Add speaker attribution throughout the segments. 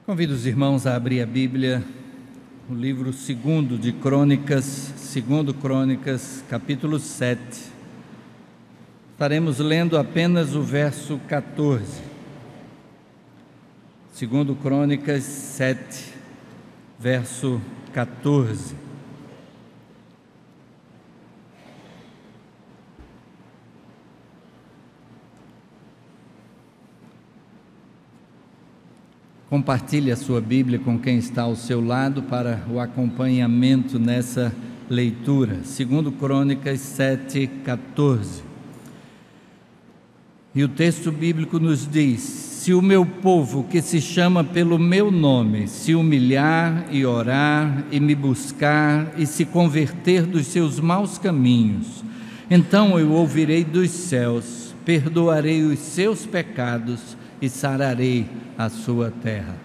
Speaker 1: Convido os irmãos a abrir a Bíblia, o livro 2 de Crônicas, 2 Crônicas, capítulo 7. Estaremos lendo apenas o verso 14. 2 Crônicas 7, verso 14. Compartilhe a sua Bíblia com quem está ao seu lado para o acompanhamento nessa leitura. 2 Crônicas 7, 14. E o texto bíblico nos diz: se o meu povo, que se chama pelo meu nome, se humilhar e orar e me buscar e se converter dos seus maus caminhos, então eu ouvirei dos céus, perdoarei os seus pecados e sararei a sua terra.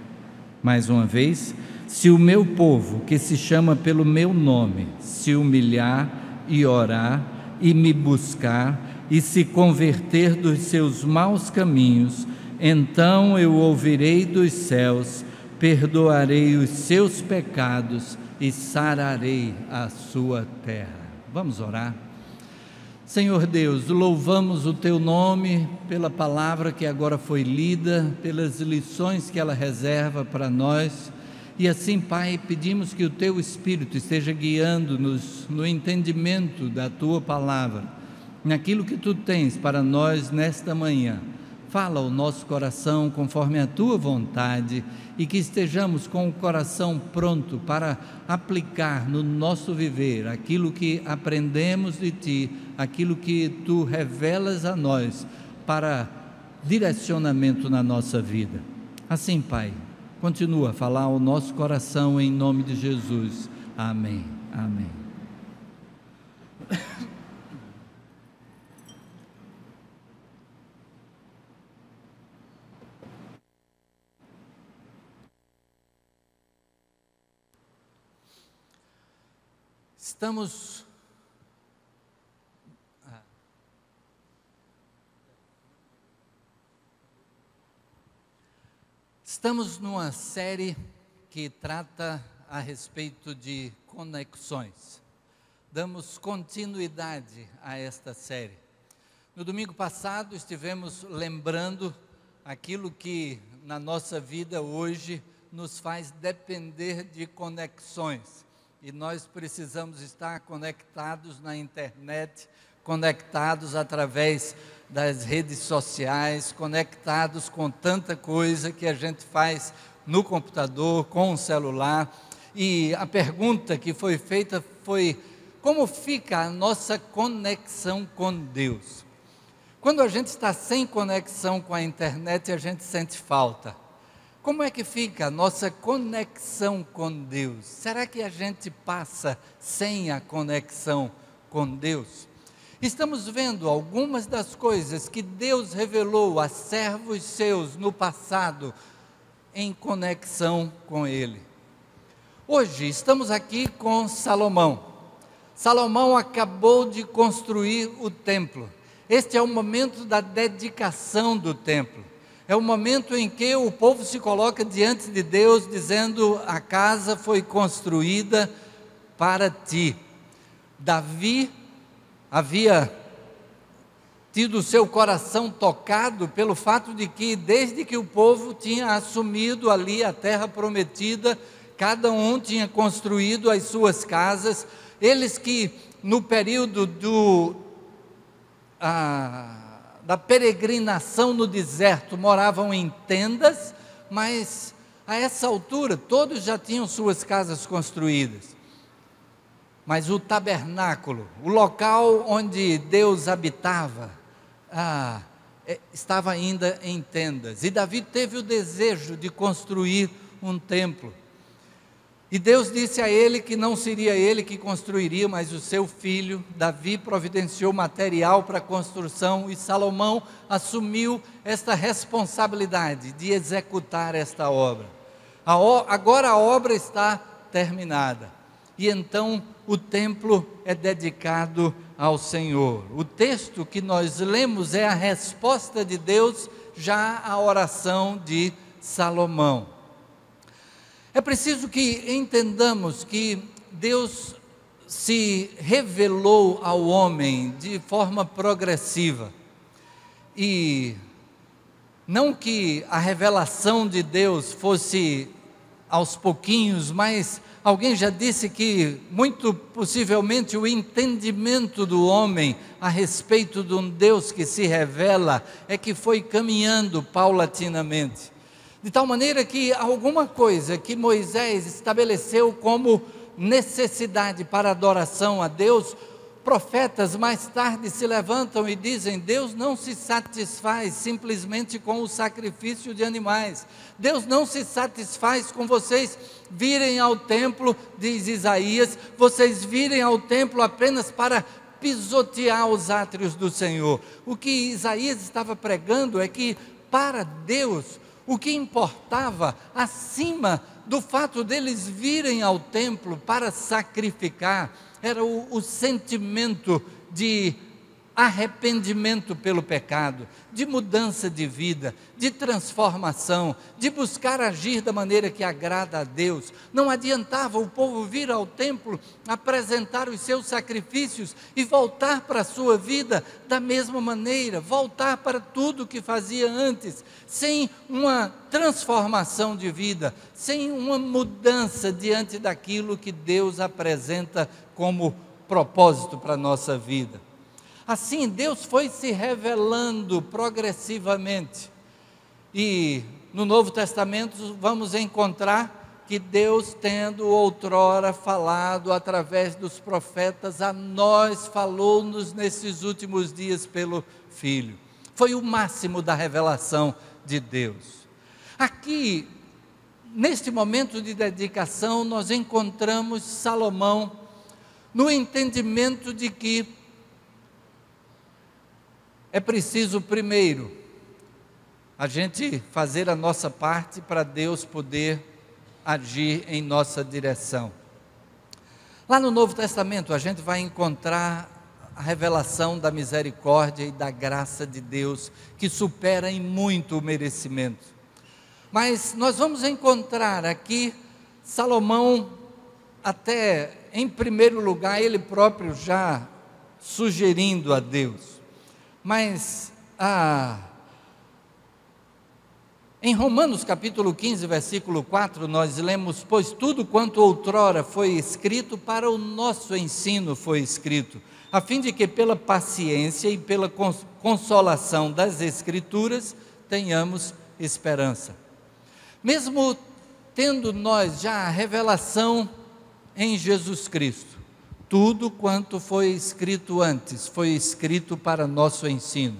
Speaker 1: Mais uma vez, se o meu povo, que se chama pelo meu nome, se humilhar e orar e me buscar e se converter dos seus maus caminhos, então eu ouvirei dos céus, perdoarei os seus pecados e sararei a sua terra. Vamos orar. Senhor Deus, louvamos o Teu nome pela palavra que agora foi lida, pelas lições que ela reserva para nós, e assim, Pai, pedimos que o Teu Espírito esteja guiando-nos no entendimento da Tua palavra, naquilo que Tu tens para nós nesta manhã. Fala ao nosso coração conforme a Tua vontade e que estejamos com o coração pronto para aplicar no nosso viver aquilo que aprendemos de Ti, aquilo que Tu revelas a nós para direcionamento na nossa vida. Assim, Pai, continua a falar ao nosso coração em nome de Jesus. Amém. Amém. Estamos numa série que trata a respeito de conexões. Damos continuidade a esta série. No domingo passado estivemos lembrando aquilo que na nossa vida hoje nos faz depender de conexões. E nós precisamos estar conectados na internet, conectados através das redes sociais, conectados com tanta coisa que a gente faz no computador, com o celular. E a pergunta que foi feita foi: como fica a nossa conexão com Deus? Quando a gente está sem conexão com a internet, a gente sente falta. Como é que fica a nossa conexão com Deus? Será que a gente passa sem a conexão com Deus? Estamos vendo algumas das coisas que Deus revelou a servos seus no passado em conexão com Ele. Hoje estamos aqui com Salomão. Salomão acabou de construir o templo. Este é o momento da dedicação do templo. É o momento em que o povo se coloca diante de Deus dizendo: a casa foi construída para ti. Davi havia tido seu coração tocado pelo fato de que, desde que o povo tinha assumido ali a terra prometida, cada um tinha construído as suas casas. Eles que no período da peregrinação no deserto moravam em tendas, mas a essa altura todos já tinham suas casas construídas. Mas o tabernáculo, o local onde Deus habitava, estava ainda em tendas. E Davi teve o desejo de construir um templo. E Deus disse a ele que não seria ele que construiria, mas o seu filho. Davi providenciou material para a construção e Salomão assumiu esta responsabilidade de executar esta obra. Agora a obra está terminada. E então o templo é dedicado ao Senhor. O texto que nós lemos é a resposta de Deus já à oração de Salomão. É preciso que entendamos que Deus se revelou ao homem de forma progressiva. E não que a revelação de Deus fosse aos pouquinhos, mas alguém já disse que muito possivelmente o entendimento do homem a respeito de um Deus que se revela é que foi caminhando paulatinamente. De tal maneira que alguma coisa que Moisés estabeleceu como necessidade para adoração a Deus, profetas mais tarde se levantam e dizem: Deus não se satisfaz simplesmente com o sacrifício de animais. Deus não se satisfaz com vocês virem ao templo, diz Isaías, vocês virem ao templo apenas para pisotear os átrios do Senhor. O que Isaías estava pregando é que para Deus o que importava, acima do fato deles virem ao templo para sacrificar, era o sentimento de arrependimento pelo pecado, de mudança de vida, de transformação, de buscar agir da maneira que agrada a Deus. Não adiantava o povo vir ao templo, apresentar os seus sacrifícios e voltar para a sua vida da mesma maneira, voltar para tudo que fazia antes, sem uma transformação de vida, sem uma mudança diante daquilo que Deus apresenta como propósito para a nossa vida. Assim, Deus foi se revelando progressivamente. E no Novo Testamento vamos encontrar que Deus, tendo outrora falado através dos profetas, a nós falou-nos nesses últimos dias pelo Filho. Foi o máximo da revelação de Deus. Aqui, neste momento de dedicação, nós encontramos Salomão no entendimento de que é preciso primeiro a gente fazer a nossa parte para Deus poder agir em nossa direção. Lá no Novo Testamento a gente vai encontrar a revelação da misericórdia e da graça de Deus, que supera em muito o merecimento. Mas nós vamos encontrar aqui Salomão, até em primeiro lugar, ele próprio já sugerindo a Deus. Mas, em Romanos capítulo 15, versículo 4, nós lemos: pois tudo quanto outrora foi escrito para o nosso ensino foi escrito, a fim de que pela paciência e pela consolação das Escrituras tenhamos esperança. Mesmo tendo nós já a revelação em Jesus Cristo, tudo quanto foi escrito antes, foi escrito para nosso ensino.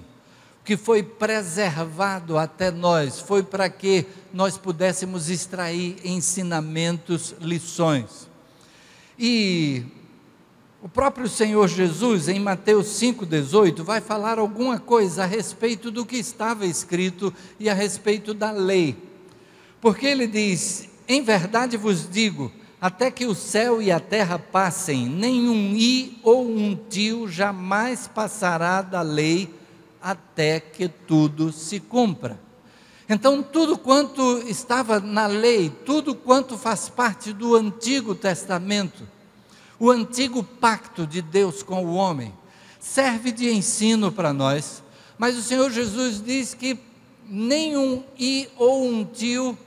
Speaker 1: O que foi preservado até nós, foi para que nós pudéssemos extrair ensinamentos, lições. E o próprio Senhor Jesus, em Mateus 5,18, vai falar alguma coisa a respeito do que estava escrito e a respeito da lei. Porque ele diz: em verdade vos digo, até que o céu e a terra passem, nenhum i ou um tio jamais passará da lei, até que tudo se cumpra. Então, tudo quanto estava na lei, tudo quanto faz parte do Antigo Testamento, o antigo pacto de Deus com o homem, serve de ensino para nós, mas o Senhor Jesus diz que nenhum i ou um tio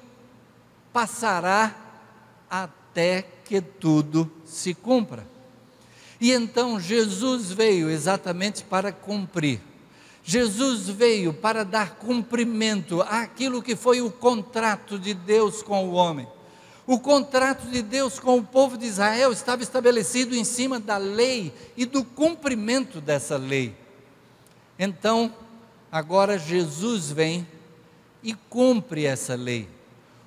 Speaker 1: passará até que tudo se cumpra. E então Jesus veio exatamente para cumprir. Jesus veio para dar cumprimento àquilo que foi o contrato de Deus com o homem. O contrato de Deus com o povo de Israel estava estabelecido em cima da lei e do cumprimento dessa lei. Então, agora Jesus vem e cumpre essa lei.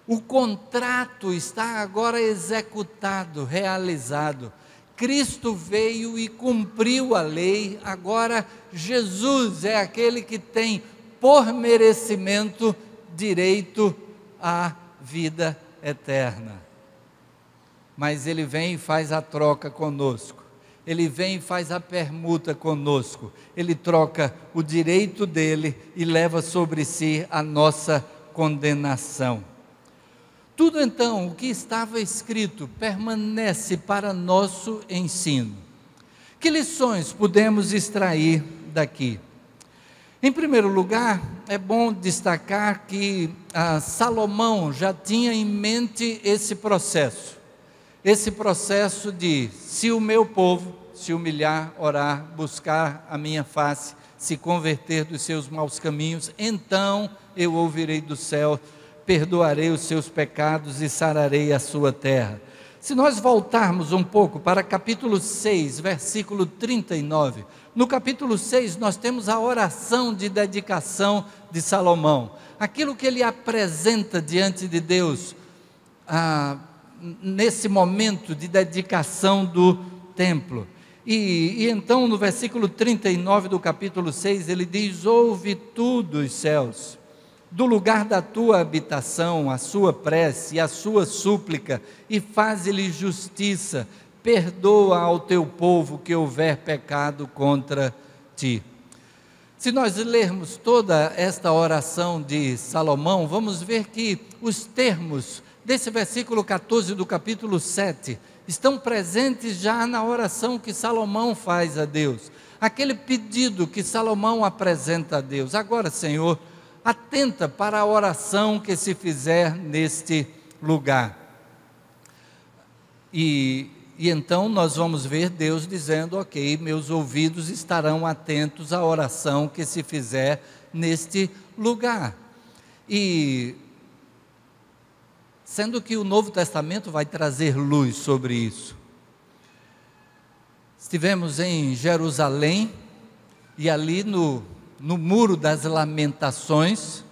Speaker 1: O contrato está agora executado, realizado. Cristo veio e cumpriu a lei, agora Jesus é aquele que tem, por merecimento, direito à vida eterna. Mas Ele vem e faz a troca conosco, Ele vem e faz a permuta conosco, Ele troca o direito dEle e leva sobre si a nossa condenação. Tudo então, o que estava escrito, permanece para nosso ensino. Que lições podemos extrair daqui? Em primeiro lugar, é bom destacar que Salomão já tinha em mente esse processo de, se o meu povo se humilhar, orar, buscar a minha face, se converter dos seus maus caminhos, então eu ouvirei do céu, perdoarei os seus pecados e sararei a sua terra. Se nós voltarmos um pouco para capítulo 6, versículo 39, no capítulo 6 nós temos a oração de dedicação de Salomão, aquilo que ele apresenta diante de Deus, nesse momento de dedicação do templo. E então no versículo 39 do capítulo 6 ele diz: ouve tu dos céus, do lugar da tua habitação, a sua prece e a sua súplica, e faze-lhe justiça, perdoa ao teu povo que houver pecado contra ti. Se nós lermos toda esta oração de Salomão, vamos ver que os termos desse versículo 14 do capítulo 7 estão presentes já na oração que Salomão faz a Deus, aquele pedido que Salomão apresenta a Deus. Agora, Senhor, atenta para a oração que se fizer neste lugar. E então nós vamos ver Deus dizendo: ok, meus ouvidos estarão atentos à oração que se fizer neste lugar. E sendo que o Novo Testamento vai trazer luz sobre isso. Estivemos em Jerusalém, e ali no Muro das Lamentações,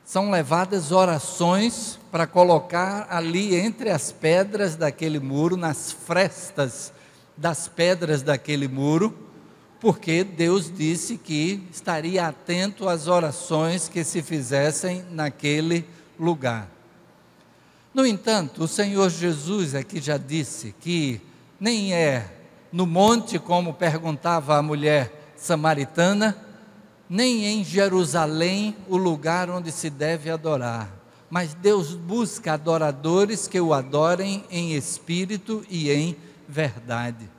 Speaker 1: são levadas orações para colocar ali entre as pedras daquele muro, nas frestas das pedras daquele muro, porque Deus disse que estaria atento às orações que se fizessem naquele lugar. No entanto, o Senhor Jesus aqui já disse que nem é no monte, como perguntava a mulher samaritana, nem em Jerusalém o lugar onde se deve adorar, mas Deus busca adoradores que o adorem em espírito e em verdade.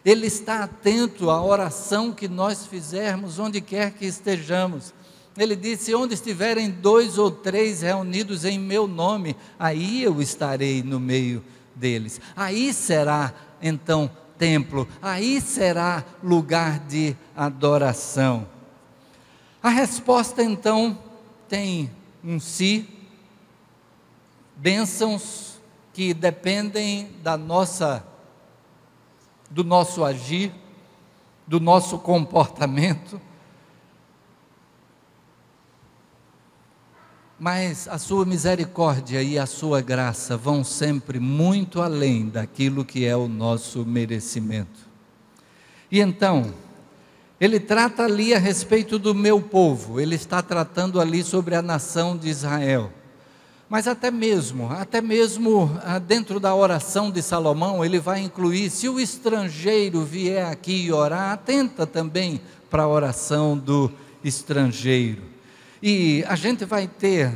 Speaker 1: Ele está atento à oração que nós fizermos, onde quer que estejamos. Ele disse: onde estiverem 2 ou 3 reunidos em meu nome, aí eu estarei no meio deles. Aí será então templo, aí será lugar de adoração. A resposta então tem um si, bênçãos que dependem do nosso agir, do nosso comportamento, mas a sua misericórdia e a sua graça vão sempre muito além daquilo que é o nosso merecimento. E então, ele trata ali a respeito do meu povo, ele está tratando ali sobre a nação de Israel. Mas até mesmo dentro da oração de Salomão, ele vai incluir: se o estrangeiro vier aqui orar, atenta também para a oração do estrangeiro. E a gente vai ter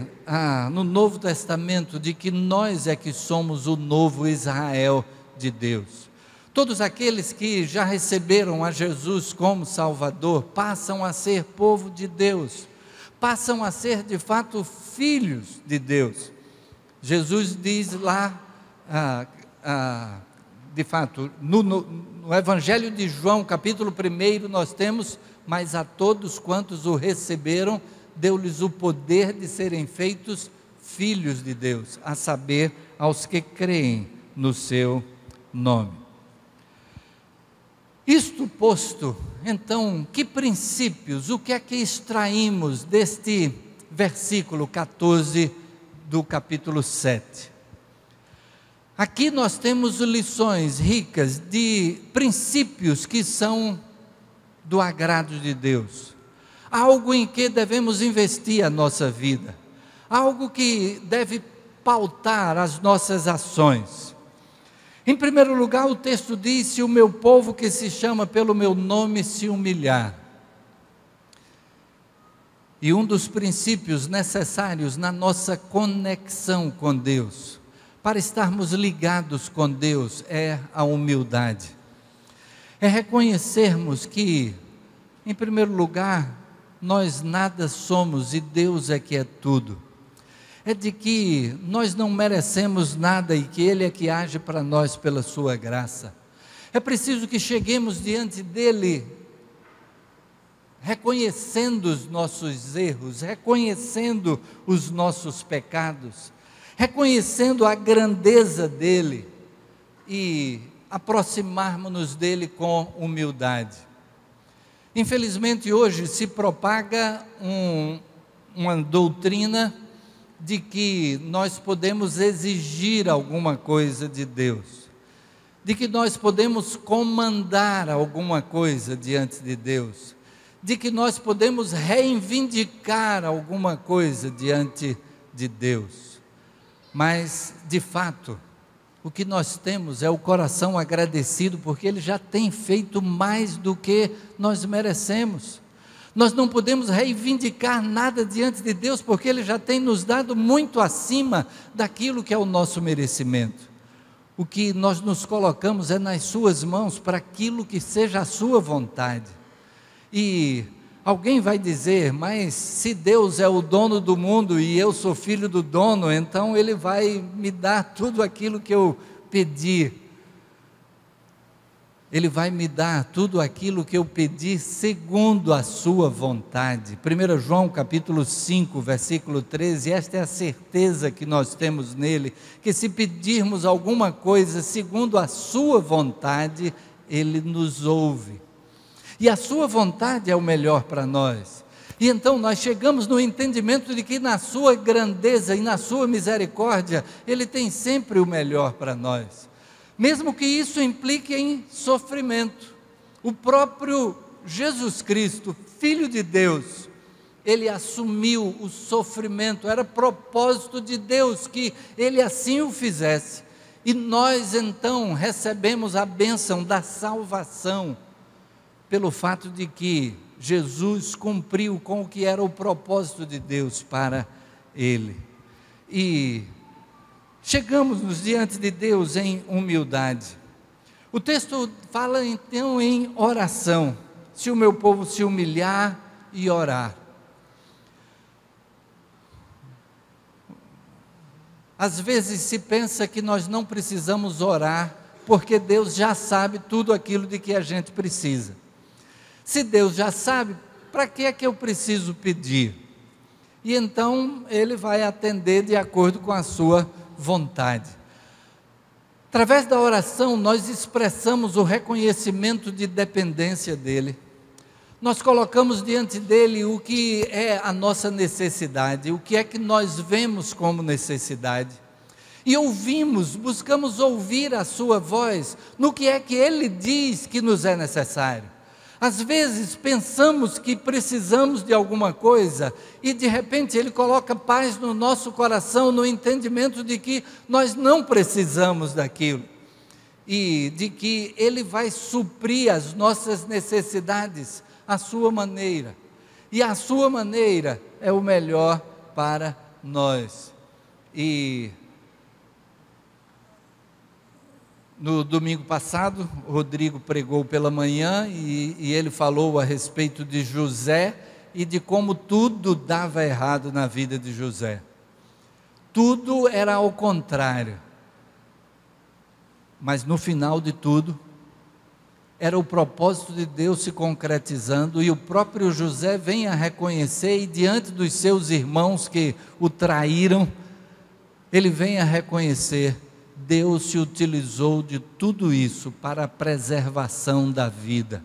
Speaker 1: no Novo Testamento de que nós é que somos o novo Israel de Deus. Todos aqueles que já receberam a Jesus como Salvador passam a ser povo de Deus, passam a ser de fato filhos de Deus. Jesus diz lá, de fato, no Evangelho de João, capítulo 1, nós temos: mas a todos quantos o receberam, deu-lhes o poder de serem feitos filhos de Deus, a saber, aos que creem no seu nome. Isto posto, então, que princípios, o que é que extraímos deste versículo 14 do capítulo 7? Aqui nós temos lições ricas de princípios que são do agrado de Deus, algo em que devemos investir a nossa vida, algo que deve pautar as nossas ações. Em primeiro lugar, o texto diz: se o meu povo que se chama pelo meu nome se humilhar. E um dos princípios necessários na nossa conexão com Deus, para estarmos ligados com Deus, é a humildade. É reconhecermos que, em primeiro lugar, nós nada somos e Deus é que é tudo. É de que nós não merecemos nada e que Ele é que age para nós pela sua graça. É preciso que cheguemos diante dEle, reconhecendo os nossos erros, reconhecendo os nossos pecados, reconhecendo a grandeza dEle e aproximarmos-nos dEle com humildade. Infelizmente hoje se propaga uma doutrina de que nós podemos exigir alguma coisa de Deus, de que nós podemos comandar alguma coisa diante de Deus, de que nós podemos reivindicar alguma coisa diante de Deus. Mas, de fato, o que nós temos é o coração agradecido, porque Ele já tem feito mais do que nós merecemos. Nós não podemos reivindicar nada diante de Deus, porque Ele já tem nos dado muito acima daquilo que é o nosso merecimento. O que nós nos colocamos é nas suas mãos, para aquilo que seja a sua vontade. E alguém vai dizer, mas se Deus é o dono do mundo e eu sou filho do dono, então Ele vai me dar tudo aquilo que eu pedir. Ele vai me dar tudo aquilo que eu pedir segundo a sua vontade. 1 João capítulo 5, versículo 13, esta é a certeza que nós temos nele, que se pedirmos alguma coisa segundo a sua vontade, Ele nos ouve. E a sua vontade é o melhor para nós. E então nós chegamos no entendimento de que na sua grandeza e na sua misericórdia, Ele tem sempre o melhor para nós. Mesmo que isso implique em sofrimento. O próprio Jesus Cristo, Filho de Deus, Ele assumiu o sofrimento, era propósito de Deus que Ele assim o fizesse. E nós então recebemos a bênção da salvação, pelo fato de que Jesus cumpriu com o que era o propósito de Deus para Ele. E chegamos-nos diante de Deus em humildade. O texto fala então em oração. Se o meu povo se humilhar e orar. Às vezes se pensa que nós não precisamos orar, porque Deus já sabe tudo aquilo de que a gente precisa. Se Deus já sabe, para que é que eu preciso pedir? E então Ele vai atender de acordo com a sua vontade. Através da oração nós expressamos o reconhecimento de dependência dEle. Nós colocamos diante dEle o que é a nossa necessidade, o que é que nós vemos como necessidade. E ouvimos, buscamos ouvir a sua voz no que é que Ele diz que nos é necessário. Às vezes pensamos que precisamos de alguma coisa e de repente Ele coloca paz no nosso coração, no entendimento de que nós não precisamos daquilo e de que Ele vai suprir as nossas necessidades à sua maneira, e a sua maneira é o melhor para nós. E no domingo passado, o Rodrigo pregou pela manhã e ele falou a respeito de José e de como tudo dava errado na vida de José. Tudo era ao contrário. Mas no final de tudo, era o propósito de Deus se concretizando e o próprio José vem a reconhecer, e diante dos seus irmãos que o traíram, ele vem a reconhecer: Deus se utilizou de tudo isso para a preservação da vida.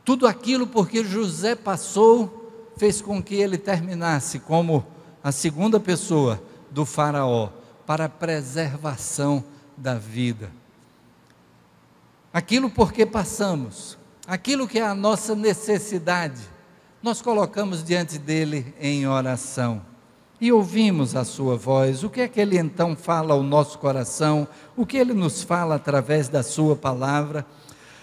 Speaker 1: Tudo aquilo porque José passou, fez com que ele terminasse como a segunda pessoa do faraó, para a preservação da vida. Aquilo porque passamos, aquilo que é a nossa necessidade, nós colocamos diante dele em oração. E ouvimos a sua voz. O que é que Ele então fala ao nosso coração? O que Ele nos fala através da sua palavra?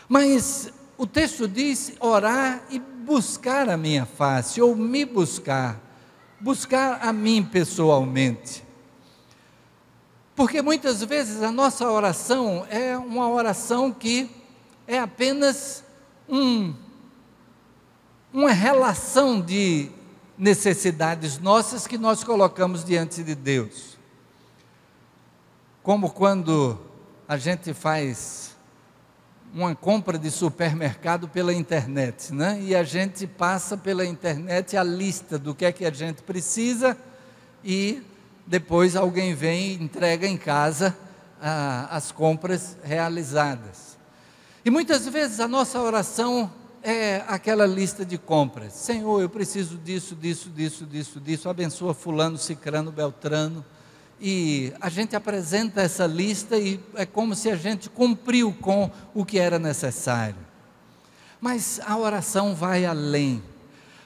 Speaker 1: Mas o texto diz orar e buscar a minha face, ou me buscar a mim pessoalmente. Porque muitas vezes a nossa oração é uma oração que é apenas uma relação de necessidades nossas que nós colocamos diante de Deus. Como quando a gente faz uma compra de supermercado pela internet, né? E a gente passa pela internet a lista do que é que a gente precisa e depois alguém vem e entrega em casa as compras realizadas. E muitas vezes a nossa oração é aquela lista de compras. Senhor, eu preciso disso, abençoa fulano, cicrano, beltrano. E a gente apresenta essa lista e é como se a gente cumpriu com o que era necessário. Mas a oração vai além.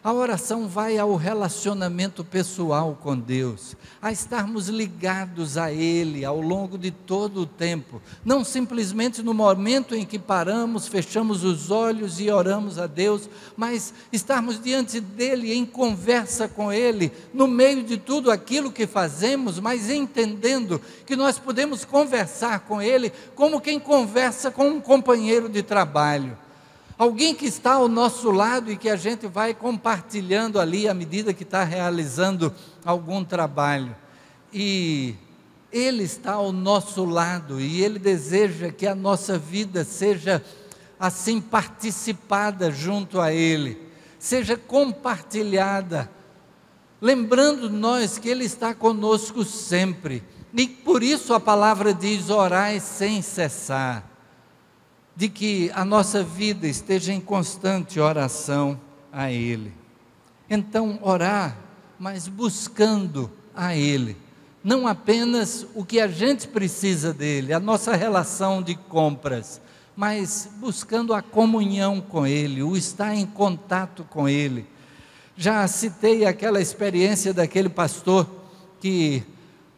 Speaker 1: A oração vai ao relacionamento pessoal com Deus, a estarmos ligados a Ele ao longo de todo o tempo, não simplesmente no momento em que paramos, fechamos os olhos e oramos a Deus, mas estarmos diante dEle, em conversa com Ele, no meio de tudo aquilo que fazemos, mas entendendo que nós podemos conversar com Ele como quem conversa com um companheiro de trabalho. Alguém que está ao nosso lado e que a gente vai compartilhando ali à medida que está realizando algum trabalho. E Ele está ao nosso lado e Ele deseja que a nossa vida seja assim participada junto a Ele, seja compartilhada, lembrando nós que Ele está conosco sempre. E por isso a palavra diz: orai sem cessar. De que a nossa vida esteja em constante oração a Ele. Então, orar, mas buscando a Ele, não apenas o que a gente precisa dEle, a nossa relação de compras, mas buscando a comunhão com Ele, o estar em contato com Ele. Já citei aquela experiência daquele pastor que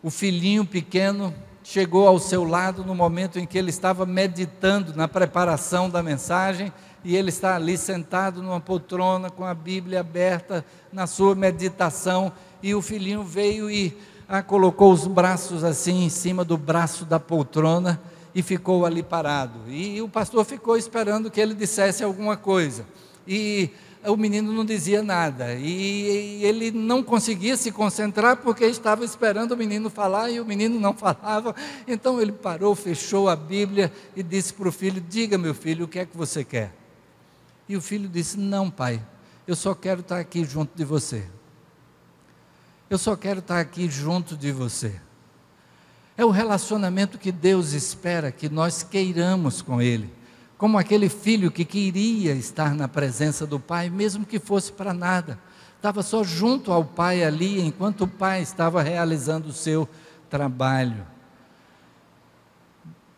Speaker 1: o filhinho pequeno chegou ao seu lado no momento em que ele estava meditando na preparação da mensagem, e ele está ali sentado numa poltrona com a Bíblia aberta na sua meditação, e o filhinho veio e colocou os braços assim em cima do braço da poltrona e ficou ali parado, e o pastor ficou esperando que ele dissesse alguma coisa, e o menino não dizia nada, e ele não conseguia se concentrar porque estava esperando o menino falar e o menino não falava. Então ele parou, fechou a Bíblia e disse para o filho: diga, meu filho, o que é que você quer? E o filho disse: não, pai, eu só quero estar aqui junto de você. Eu só quero estar aqui junto de você. É o relacionamento que Deus espera que nós queiramos com Ele. Como aquele filho que queria estar na presença do pai, mesmo que fosse para nada, estava só junto ao pai ali, enquanto o pai estava realizando o seu trabalho.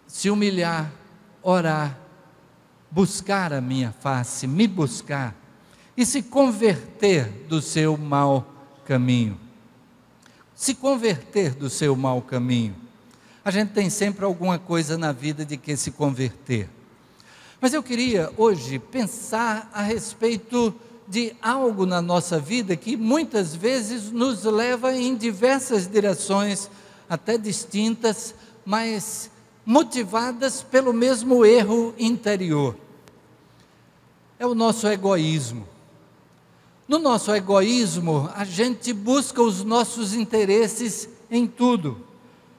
Speaker 1: Se humilhar, orar, buscar a minha face, me buscar, e se converter do seu mau caminho. Se converter do seu mau caminho. A gente tem sempre alguma coisa na vida de que se converter. Mas eu queria hoje pensar a respeito de algo na nossa vida que muitas vezes nos leva em diversas direções, até distintas, mas motivadas pelo mesmo erro interior. É o nosso egoísmo. No nosso egoísmo, a gente busca os nossos interesses em tudo.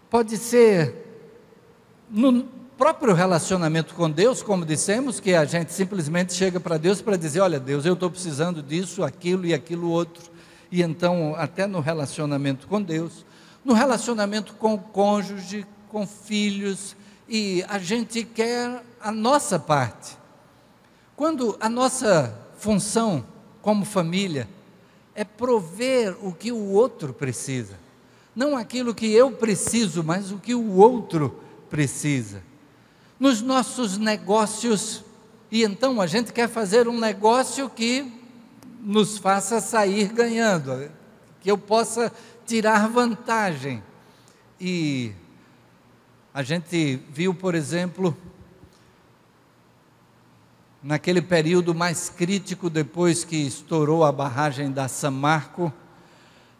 Speaker 1: Pode ser no próprio relacionamento com Deus, como dissemos, que a gente simplesmente chega para Deus para dizer: olha Deus, eu estou precisando disso, aquilo e aquilo outro. E então, até no relacionamento com Deus, no relacionamento com o cônjuge, com filhos, e a gente quer a nossa parte. Quando a nossa função como família é prover o que o outro precisa, não aquilo que eu preciso, mas o que o outro precisa. Nos nossos negócios, e então a gente quer fazer um negócio que nos faça sair ganhando, que eu possa tirar vantagem. E a gente viu, por exemplo, naquele período mais crítico, depois que estourou a barragem da Samarco,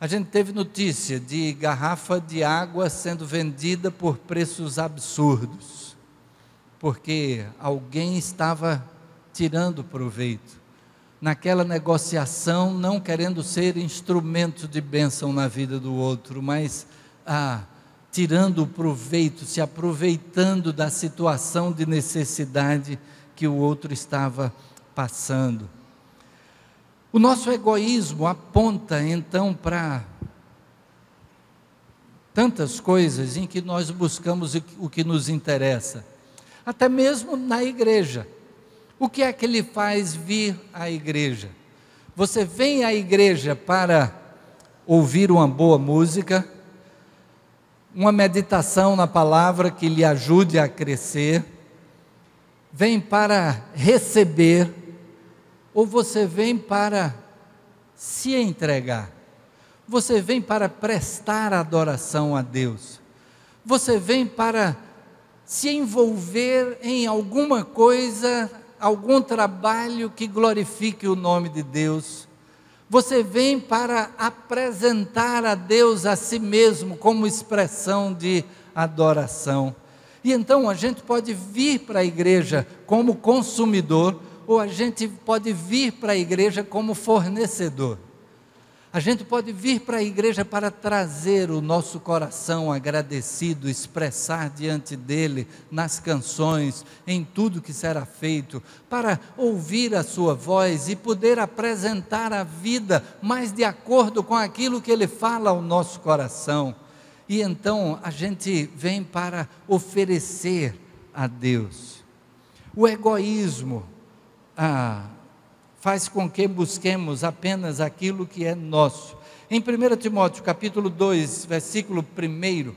Speaker 1: a gente teve notícia de garrafa de água sendo vendida por preços absurdos, porque alguém estava tirando proveito naquela negociação, não querendo ser instrumento de bênção na vida do outro, mas tirando proveito, se aproveitando da situação de necessidade que o outro estava passando. O nosso egoísmo aponta então para tantas coisas em que nós buscamos o que nos interessa, até mesmo na igreja. O que é que lhe faz vir à igreja? Você vem à igreja para ouvir uma boa música, uma meditação na palavra que lhe ajude a crescer, vem para receber, ou você vem para se entregar? Você vem para prestar adoração a Deus? Você vem para se envolver em alguma coisa, algum trabalho que glorifique o nome de Deus? Você vem para apresentar a Deus a si mesmo como expressão de adoração. E então a gente pode vir para a igreja como consumidor, ou a gente pode vir para a igreja como fornecedor. A gente pode vir para a igreja para trazer o nosso coração agradecido, expressar diante dele, nas canções, em tudo que será feito, para ouvir a sua voz e poder apresentar a vida mais de acordo com aquilo que ele fala ao nosso coração. E então a gente vem para oferecer a Deus. O egoísmo faz com que busquemos apenas aquilo que é nosso. Em 1 Timóteo capítulo 2, versículo 1,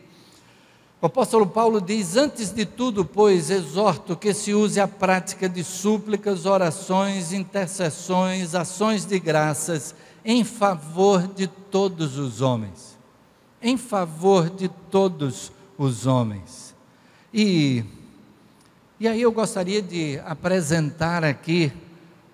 Speaker 1: o apóstolo Paulo diz: antes de tudo, pois, exorto que se use a prática de súplicas, orações, intercessões, ações de graças, em favor de todos os homens. Em favor de todos os homens. E aí eu gostaria de apresentar aqui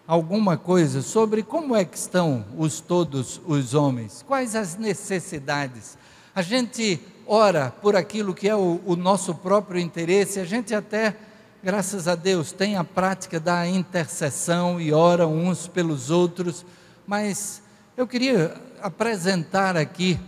Speaker 1: alguma coisa sobre como é que estão todos os homens, quais as necessidades. A gente ora por aquilo que é o nosso próprio interesse, a gente até, graças a Deus, tem a prática da intercessão e ora uns pelos outros, mas eu queria apresentar aqui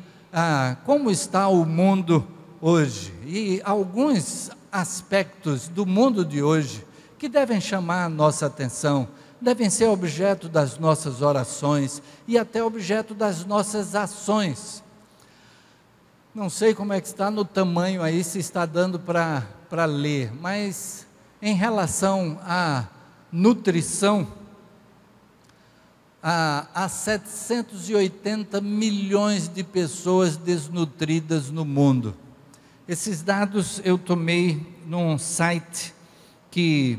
Speaker 1: como está o mundo hoje, e alguns aspectos do mundo de hoje que devem chamar a nossa atenção, devem ser objeto das nossas orações e até objeto das nossas ações. Não sei como é que está no tamanho aí, se está dando para ler, mas em relação à nutrição, há 780 milhões de pessoas desnutridas no mundo. Esses dados eu tomei num site que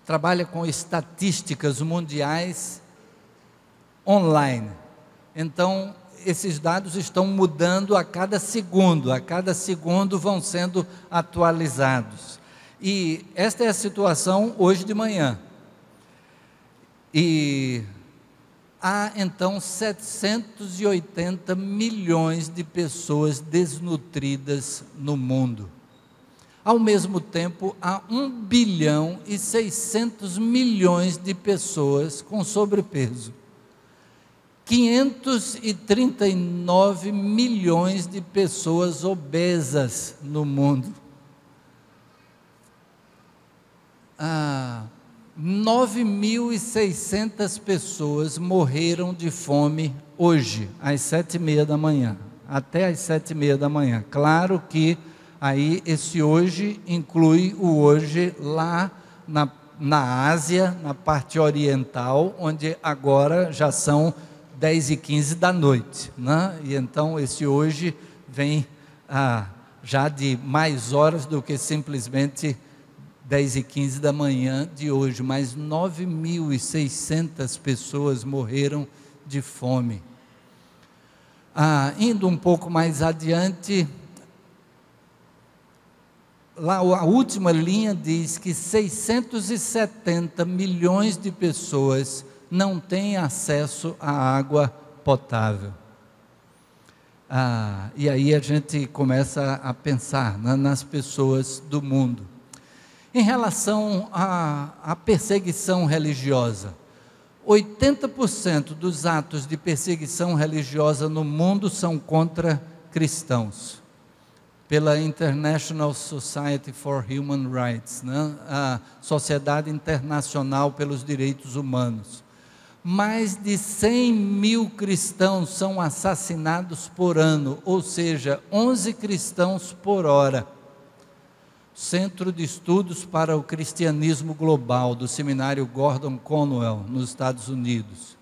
Speaker 1: trabalha com estatísticas mundiais online. Então, esses dados estão mudando a cada segundo vão sendo atualizados. E esta é a situação hoje de manhã. E há então 780 milhões de pessoas desnutridas no mundo. Ao mesmo tempo, há 1 bilhão e 600 milhões de pessoas com sobrepeso. 539 milhões de pessoas obesas no mundo. 9.600 pessoas morreram de fome hoje, às 7h30 da manhã, até às 7h30 da manhã. Claro que aí esse hoje inclui o hoje lá na Ásia, na parte oriental, onde agora já são 10h15 da noite, né? E então esse hoje vem já de mais horas do que simplesmente 10h15 da manhã de hoje, mas 9.600 pessoas morreram de fome. Indo um pouco mais adiante, lá a última linha diz que 670 milhões de pessoas não têm acesso à água potável. E aí a gente começa a pensar nas pessoas do mundo. Em relação à perseguição religiosa, 80% dos atos de perseguição religiosa no mundo são contra cristãos. Pela International Society for Human Rights, a Sociedade Internacional pelos Direitos Humanos. Mais de 100 mil cristãos são assassinados por ano, ou seja, 11 cristãos por hora. Centro de Estudos para o Cristianismo Global, do seminário Gordon Conwell, nos Estados Unidos.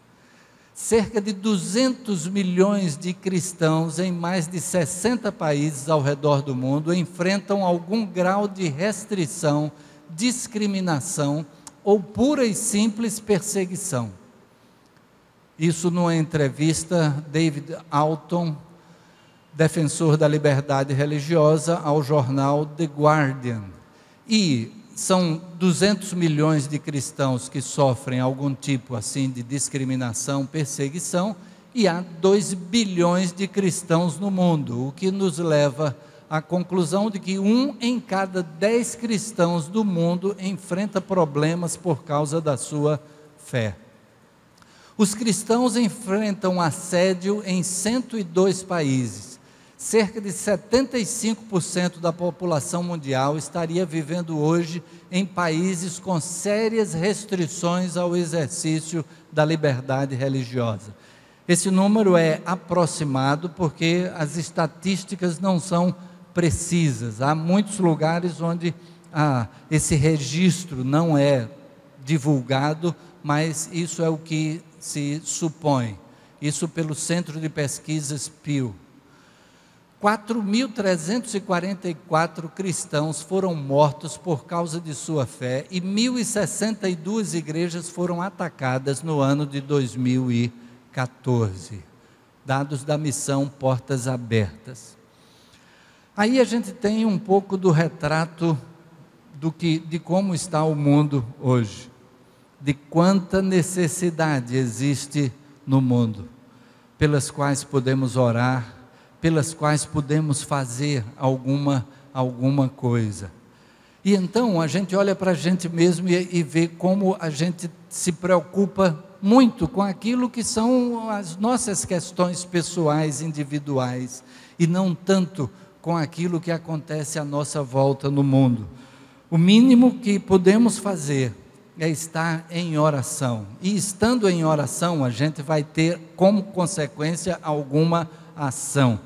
Speaker 1: Cerca de 200 milhões de cristãos em mais de 60 países ao redor do mundo enfrentam algum grau de restrição, discriminação ou pura e simples perseguição. Isso numa entrevista, David Alton, defensor da liberdade religiosa, ao jornal The Guardian. E são 200 milhões de cristãos que sofrem algum tipo assim de discriminação, perseguição, e há 2 bilhões de cristãos no mundo, o que nos leva à conclusão de que 1 em cada 10 cristãos do mundo enfrenta problemas por causa da sua fé. Os cristãos enfrentam assédio em 102 países. Cerca de 75% da população mundial estaria vivendo hoje em países com sérias restrições ao exercício da liberdade religiosa. Esse número é aproximado porque as estatísticas não são precisas. Há muitos lugares onde esse registro não é divulgado, mas isso é o que se supõe. Isso pelo Centro de Pesquisas Pew. 4.344 cristãos foram mortos por causa de sua fé e 1.062 igrejas foram atacadas no ano de 2014. Dados da missão Portas Abertas. Aí a gente tem um pouco do retrato de como está o mundo hoje, de quanta necessidade existe no mundo, pelas quais podemos orar, pelas quais podemos fazer alguma coisa. E então a gente olha para a gente mesmo e vê como a gente se preocupa muito com aquilo que são as nossas questões pessoais, individuais, e não tanto com aquilo que acontece à nossa volta no mundo. O mínimo que podemos fazer é estar em oração, e estando em oração a gente vai ter como consequência alguma ação.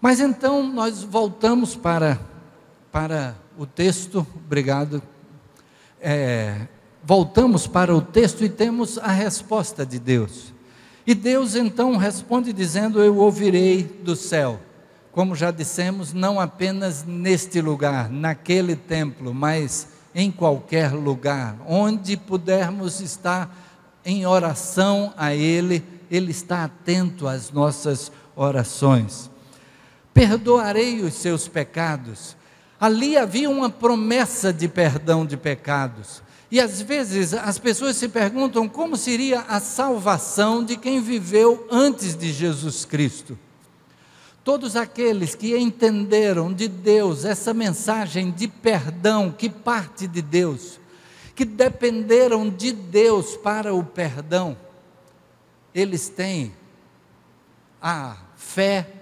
Speaker 1: Mas então nós voltamos para o texto, obrigado, voltamos para o texto e temos a resposta de Deus. E Deus então responde dizendo: eu ouvirei do céu. Como já dissemos, não apenas neste lugar, naquele templo, mas em qualquer lugar, onde pudermos estar em oração a Ele, Ele está atento às nossas orações. Perdoarei os seus pecados. Ali havia uma promessa de perdão de pecados. E às vezes as pessoas se perguntam como seria a salvação de quem viveu antes de Jesus Cristo. Todos aqueles que entenderam de Deus essa mensagem de perdão que parte de Deus, que dependeram de Deus para o perdão, eles têm a fé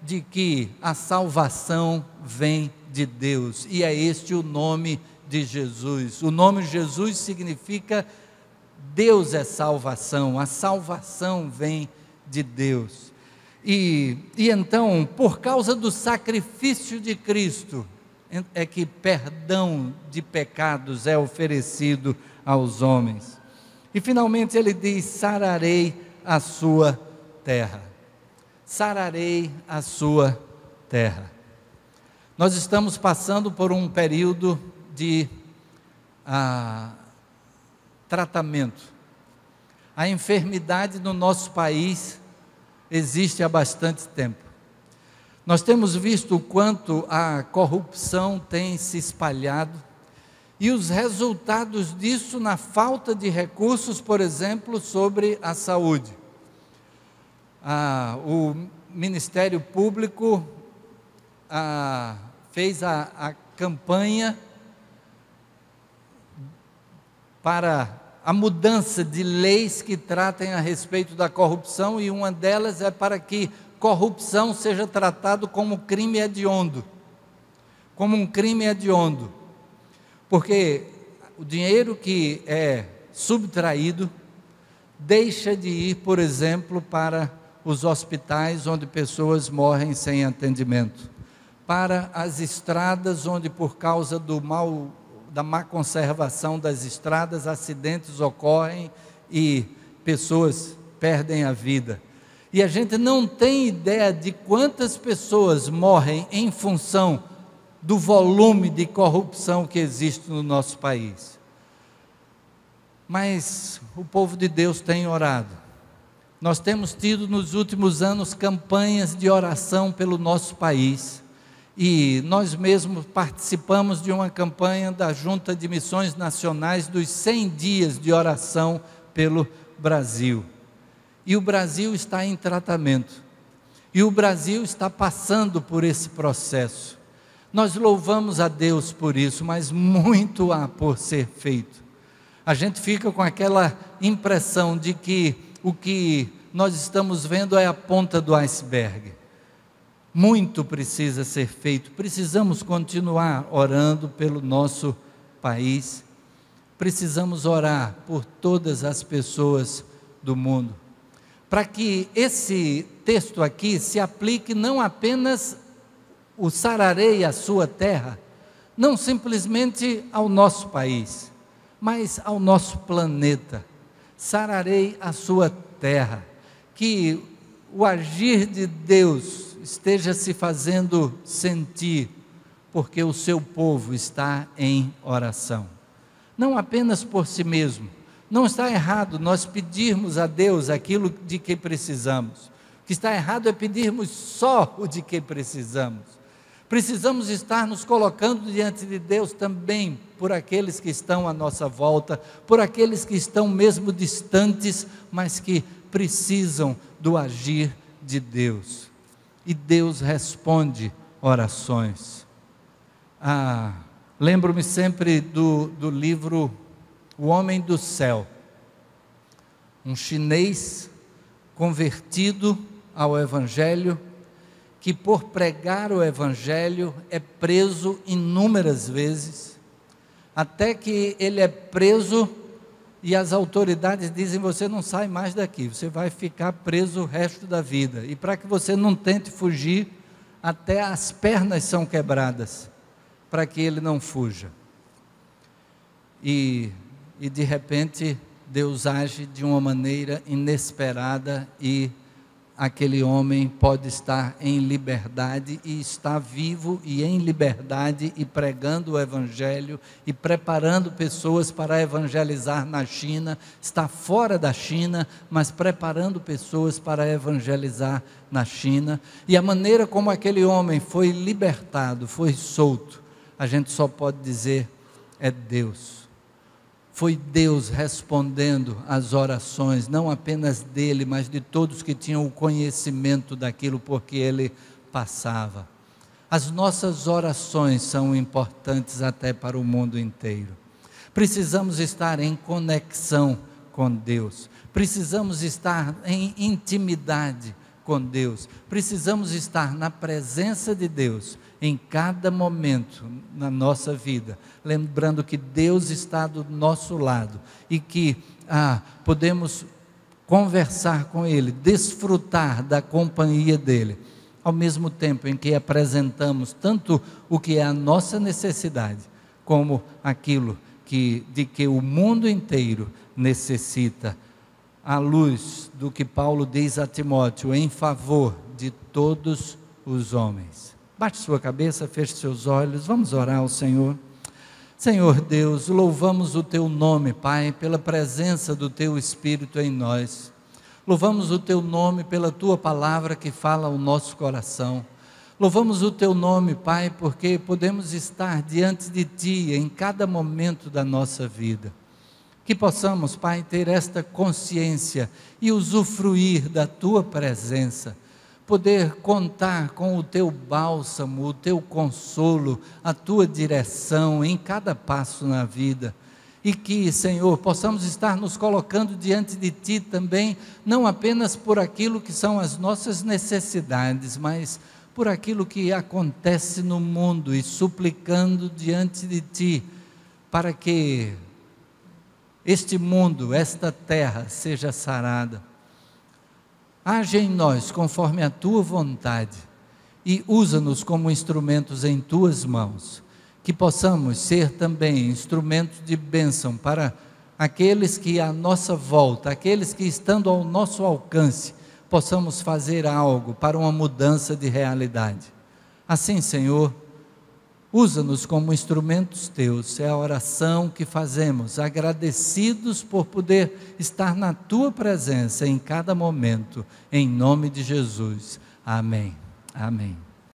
Speaker 1: de que a salvação vem de Deus, e é este o nome de Jesus. O nome Jesus significa Deus é salvação, a salvação vem de Deus. E então, por causa do sacrifício de Cristo, é que perdão de pecados é oferecido aos homens. E finalmente ele diz: sararei a sua terra. Sararei a sua terra. Nós estamos passando por um período de tratamento. A enfermidade no nosso país existe há bastante tempo. Nós temos visto o quanto a corrupção tem se espalhado e os resultados disso na falta de recursos, por exemplo, sobre a saúde. O Ministério Público fez a campanha para a mudança de leis que tratem a respeito da corrupção, e uma delas é para que corrupção seja tratado como crime hediondo, como um crime hediondo, porque o dinheiro que é subtraído deixa de ir, por exemplo, para os hospitais onde pessoas morrem sem atendimento, para as estradas onde, por causa da má conservação das estradas, acidentes ocorrem e pessoas perdem a vida. E a gente não tem ideia de quantas pessoas morrem em função do volume de corrupção que existe no nosso país. Mas o povo de Deus tem orado. Nós temos tido nos últimos anos campanhas de oração pelo nosso país. E nós mesmos participamos de uma campanha da Junta de Missões Nacionais dos 100 dias de oração pelo Brasil. E o Brasil está em tratamento. E o Brasil está passando por esse processo. Nós louvamos a Deus por isso, mas muito há por ser feito. A gente fica com aquela impressão de que o que nós estamos vendo é a ponta do iceberg. Muito precisa ser feito, precisamos continuar orando pelo nosso país, precisamos orar por todas as pessoas do mundo, para que esse texto aqui se aplique não apenas o sararei a sua terra, não simplesmente ao nosso país, mas ao nosso planeta. Sararei a sua terra, que o agir de Deus esteja se fazendo sentir, porque o seu povo está em oração, não apenas por si mesmo. Não está errado nós pedirmos a Deus aquilo de que precisamos. O que está errado é pedirmos só o de que precisamos. Precisamos estar nos colocando diante de Deus também por aqueles que estão à nossa volta, por aqueles que estão mesmo distantes, mas que precisam do agir de Deus. E Deus responde orações. Lembro-me sempre do livro O Homem do Céu, um chinês convertido ao Evangelho, que por pregar o Evangelho é preso inúmeras vezes, até que ele é preso e as autoridades dizem: você não sai mais daqui, você vai ficar preso o resto da vida, e para que você não tente fugir, até as pernas são quebradas, para que ele não fuja. E de repente Deus age de uma maneira inesperada e aquele homem pode estar em liberdade, e está vivo e em liberdade, e pregando o Evangelho e preparando pessoas para evangelizar na China. Está fora da China, mas preparando pessoas para evangelizar na China. E a maneira como aquele homem foi libertado, foi solto, a gente só pode dizer: é Deus. Foi Deus respondendo às orações, não apenas dele, mas de todos que tinham o conhecimento daquilo por que ele passava. As nossas orações são importantes até para o mundo inteiro. Precisamos estar em conexão com Deus, precisamos estar em intimidade com Deus, precisamos estar na presença de Deus em cada momento na nossa vida, lembrando que Deus está do nosso lado e que podemos conversar com Ele, desfrutar da companhia dEle, ao mesmo tempo em que apresentamos tanto o que é a nossa necessidade, como aquilo de que o mundo inteiro necessita, à luz do que Paulo diz a Timóteo, em favor de todos os homens. Bate sua cabeça, feche seus olhos, vamos orar ao Senhor. Senhor Deus, louvamos o Teu nome, Pai, pela presença do Teu Espírito em nós. Louvamos o Teu nome pela Tua palavra que fala ao nosso coração. Louvamos o Teu nome, Pai, porque podemos estar diante de Ti em cada momento da nossa vida. Que possamos, Pai, ter esta consciência e usufruir da Tua presença, poder contar com o Teu bálsamo, o Teu consolo, a Tua direção em cada passo na vida. E que, Senhor, possamos estar nos colocando diante de Ti também, não apenas por aquilo que são as nossas necessidades, mas por aquilo que acontece no mundo e suplicando diante de Ti, para que este mundo, esta terra seja sarada. Age em nós conforme a Tua vontade e usa-nos como instrumentos em Tuas mãos, que possamos ser também instrumentos de bênção para aqueles que à nossa volta, aqueles que estando ao nosso alcance, possamos fazer algo para uma mudança de realidade. Assim, Senhor, usa-nos como instrumentos Teus, é a oração que fazemos, agradecidos por poder estar na Tua presença em cada momento, em nome de Jesus. Amém. Amém.